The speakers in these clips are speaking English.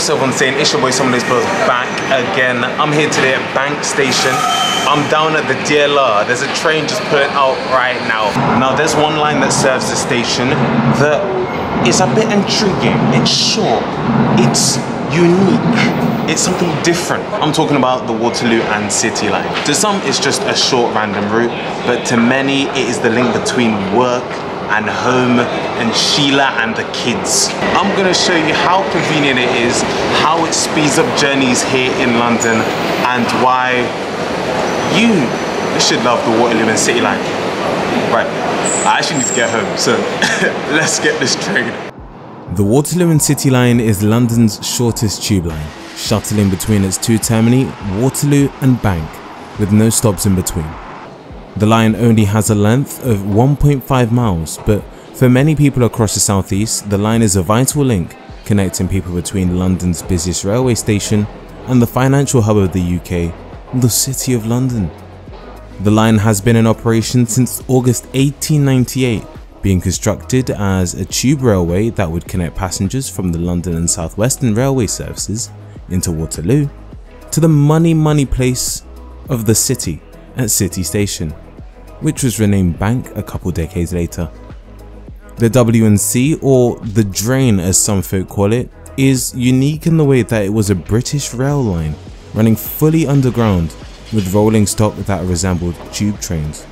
myself on saying it's your boy Somebody's Bros back again. I'm here today at Bank Station. I'm down at the DLR. There's a train just pulling out right now. Now there's one line that serves the station that is a bit intriguing. It's short, it's unique, it's something different. I'm talking about the Waterloo and City Line. To some it's just a short random route, but to many it is the link between work and home and Sheila and the kids. I'm gonna show you how convenient it is, how it speeds up journeys here in London, and why you should love the Waterloo and City Line. Right, I actually need to get home, so let's get this train. The Waterloo and City Line is London's shortest tube line, shuttling between its two termini, Waterloo and Bank, with no stops in between. The line only has a length of 1.5 miles, but for many people across the southeast, the line is a vital link connecting people between London's busiest railway station and the financial hub of the UK, the City of London. The line has been in operation since August 1898, being constructed as a tube railway that would connect passengers from the London and South Western railway services into Waterloo to the money place of the city at City Station, which was renamed Bank a couple decades later. The W&C, or the Drain as some folk call it, is unique in the way that it was a British rail line running fully underground with rolling stock that resembled tube trains.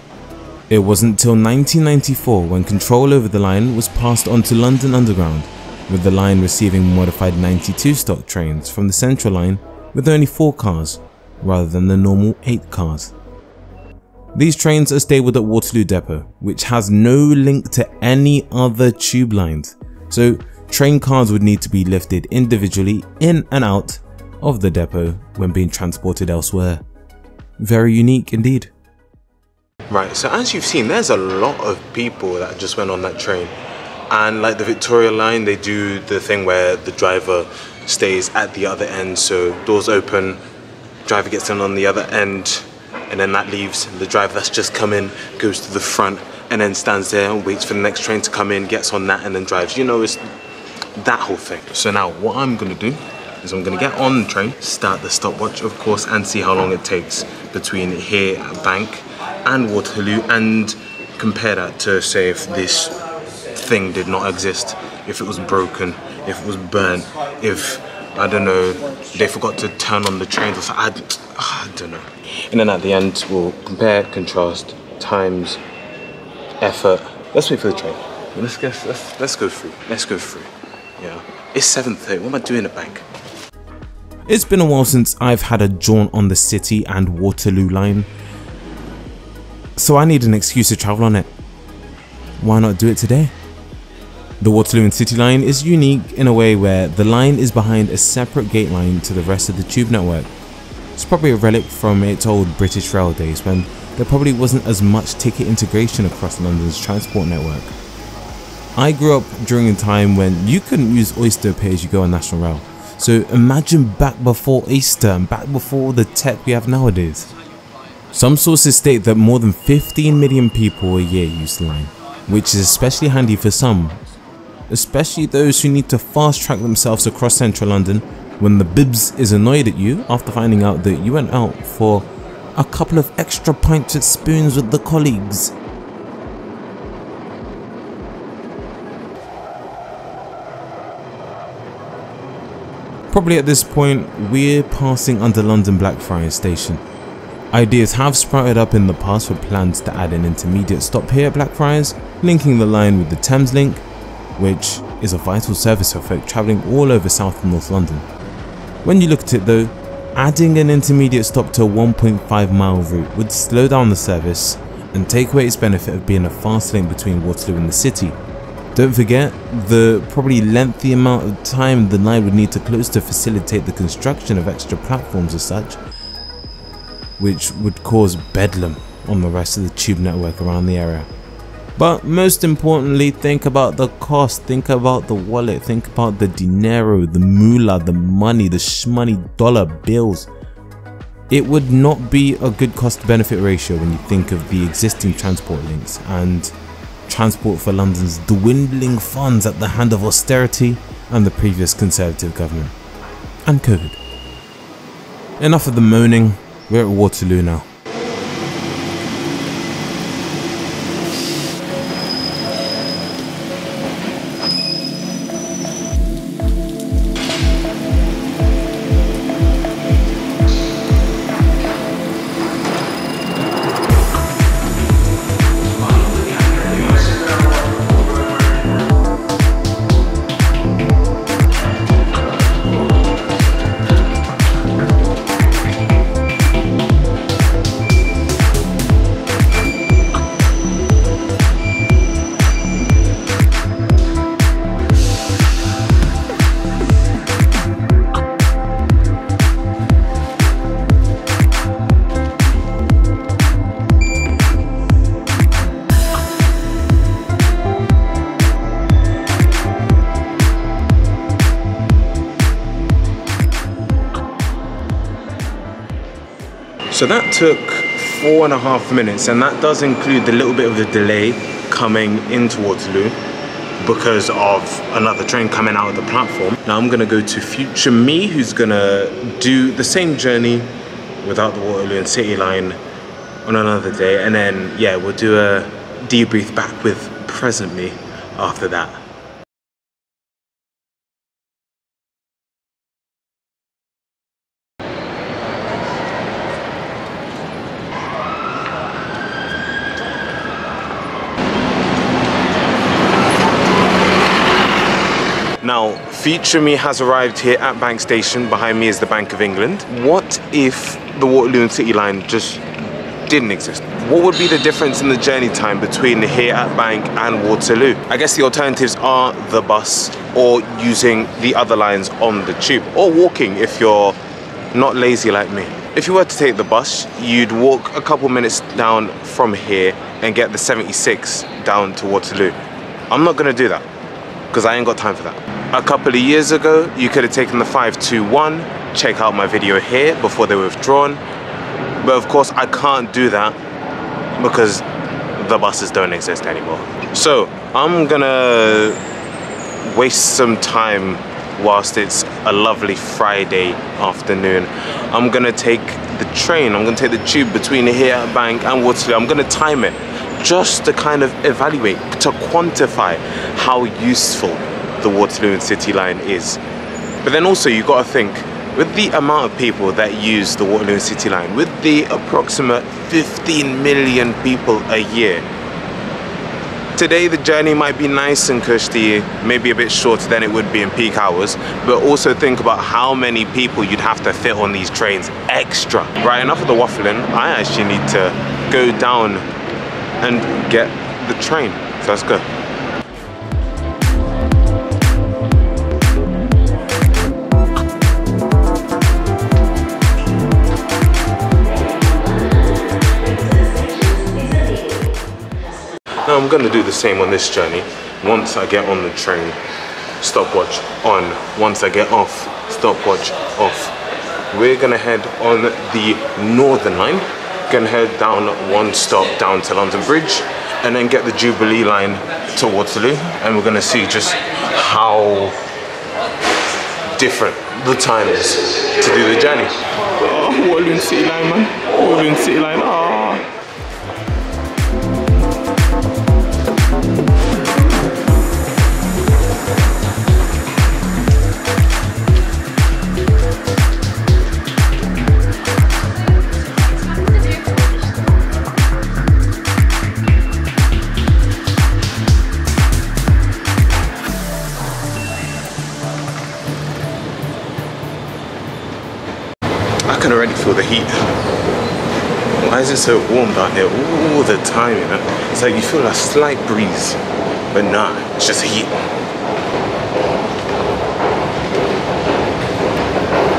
It wasn't till 1994 when control over the line was passed on to London Underground, with the line receiving modified 92 stock trains from the Central Line with only 4 cars rather than the normal 8 cars. These trains are stabled at Waterloo Depot, which has no link to any other tube lines, so train cars would need to be lifted individually in and out of the depot when being transported elsewhere. Very unique indeed. Right, so as you've seen, there's a lot of people that just went on that train. And like the Victoria line, they do the thing where the driver stays at the other end, so doors open, driver gets in on the other end, and then that leaves the driver that's just come in, goes to the front, and then stands there and waits for the next train to come in, gets on that, and then drives. You know, it's that whole thing. So now what I'm gonna do is I'm gonna get on the train, start the stopwatch of course, and see how long it takes between here at Bank and Waterloo, and compare that to, say, if this thing did not exist, if it was broken, if it was burnt, if, I don't know, they forgot to turn on the trains or something, I don't know. And then at the end we'll compare, contrast, times, effort. Let's wait for the train. Let's go through. Let's go through. Yeah. It's 7:30. What am I doing at Bank? It's been a while since I've had a jaunt on the City and Waterloo line, so I need an excuse to travel on it. Why not do it today? The Waterloo and City Line is unique in a way where the line is behind a separate gate line to the rest of the tube network. It's probably a relic from its old British rail days when there probably wasn't as much ticket integration across London's transport network. I grew up during a time when you couldn't use Oyster pay as you go on National Rail, so imagine back before Oyster and back before the tech we have nowadays. Some sources state that more than 15 million people a year use the line, which is especially handy for some, especially those who need to fast track themselves across central London when the bibs is annoyed at you after finding out that you went out for a couple of extra pints at Spoons with the colleagues. Probably at this point we're passing under London Blackfriars Station. Ideas have sprouted up in the past for plans to add an intermediate stop here at Blackfriars, linking the line with the Thames Link, which is a vital service for folk travelling all over South and North London. When you look at it though, adding an intermediate stop to a 1.5 mile route would slow down the service and take away its benefit of being a fast link between Waterloo and the city. Don't forget the probably lengthy amount of time the line would need to close to facilitate the construction of extra platforms as such, which would cause bedlam on the rest of the tube network around the area. But most importantly, think about the cost, think about the wallet, think about the dinero, the moolah, the money, the shmoney dollar bills. It would not be a good cost benefit ratio when you think of the existing transport links and transport for London's dwindling funds at the hand of austerity and the previous Conservative government. and COVID. Enough of the moaning, we're at Waterloo now. So that took 4.5 minutes, and that does include the little bit of the delay coming into Waterloo because of another train coming out of the platform. Now I'm gonna go to future me, who's gonna do the same journey without the Waterloo and City Line on another day, and then yeah, we'll do a debrief back with present me after that. Now, future me has arrived here at Bank Station. Behind me is the Bank of England. What if the Waterloo and City Line just didn't exist? What would be the difference in the journey time between here at Bank and Waterloo? I guess the alternatives are the bus or using the other lines on the tube, or walking if you're not lazy like me. If you were to take the bus, you'd walk a couple minutes down from here and get the 76 down to Waterloo. I'm not gonna do that because I ain't got time for that. A couple of years ago, you could have taken the 521. Check out my video here before they were withdrawn. But of course, I can't do that because the buses don't exist anymore. So I'm gonna waste some time whilst it's a lovely Friday afternoon. I'm gonna take the train, I'm gonna take the tube between here at Bank and Waterloo. I'm gonna time it just to kind of evaluate, to quantify how useful the Waterloo and City Line is. But then also you gotta think, with the amount of people that use the Waterloo and City Line, with the approximate 15 million people a year, today the journey might be nice and cushy, maybe a bit shorter than it would be in peak hours, but also think about how many people you'd have to fit on these trains extra. Right, enough of the waffling. I actually need to go down and get the train, so let's go. Now I'm gonna do the same on this journey. Once I get on the train, stopwatch on. Once I get off, stopwatch off. We're gonna head on the Northern Line. Gonna head down one stop down to London Bridge, and then get the Jubilee line to Waterloo, and we're gonna see just how different the time is to do the journey. Oh, Waterloo City Line, man. Waterloo City Line. Oh. I can already feel the heat. Why is it so warm down here all the time, you know? It's like you feel a slight breeze, but nah, it's just heat.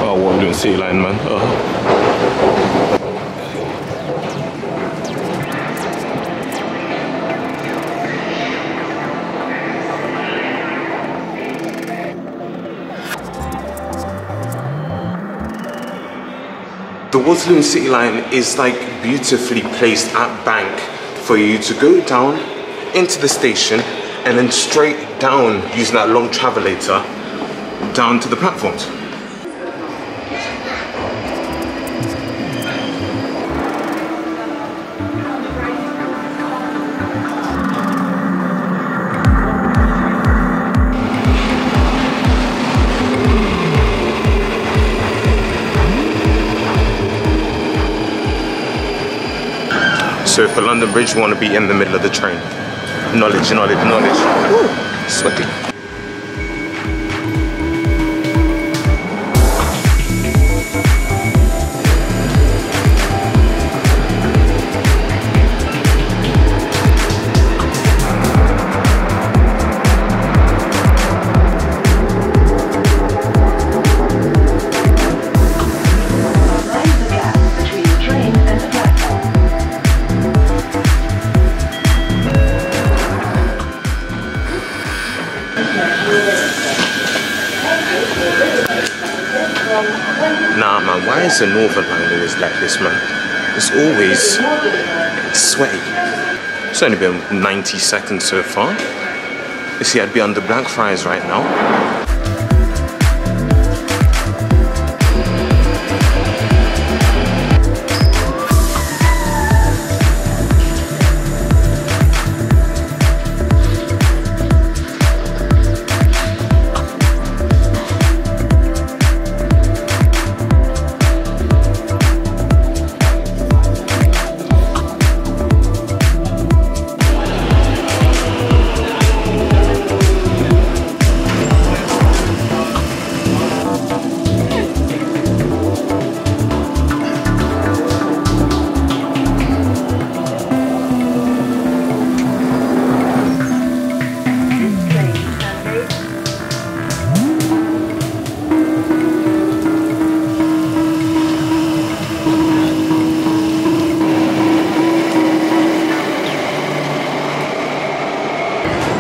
Oh, what I'm doing, City Line, man. Oh. The Waterloo and City Line is like beautifully placed at Bank for you to go down into the station and then straight down using that long travelator down to the platforms. So for London Bridge, we want to be in the middle of the train. Knowledge, knowledge, knowledge. Woo, sweaty. Nah man, why is the Northern Line always like this, man? It's always sweaty. It's only been 90 seconds so far. You see, I'd be under Blackfriars right now.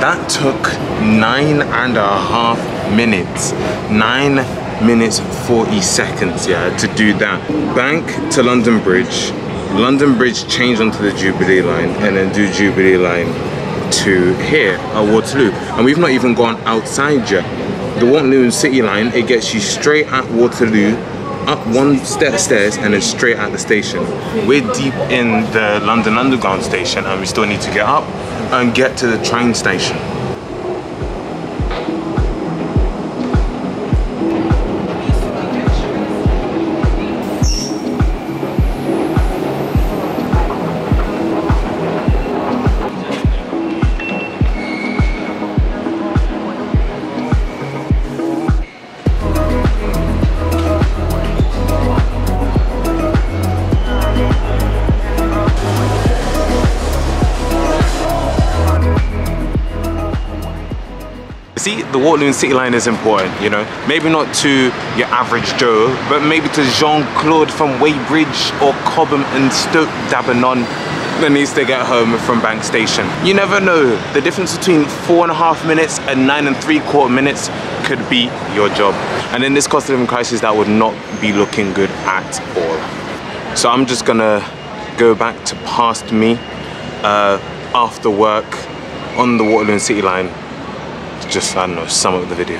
That took 9.5 minutes. 9 minutes 40 seconds, yeah, to do that. Bank to London Bridge change onto the Jubilee line, and then do Jubilee line to here at Waterloo. And we've not even gone outside yet. The Waterloo City Line, it gets you straight at Waterloo, up one set of stairs, and then straight at the station. We're deep in the London Underground station, and we still need to get up and get to the train station. See, the Waterloo City Line is important, you know. Maybe not to your average Joe, but maybe to Jean-Claude from Weybridge or Cottam and Stoke Dabanon that needs to get home from Bank Station. You never know. The difference between 4.5 minutes and 9.75 minutes could be your job. And in this cost of living crisis, that would not be looking good at all. So I'm just gonna go back to past me after work on the Waterloo City Line. Just, I don't know, sum up the video.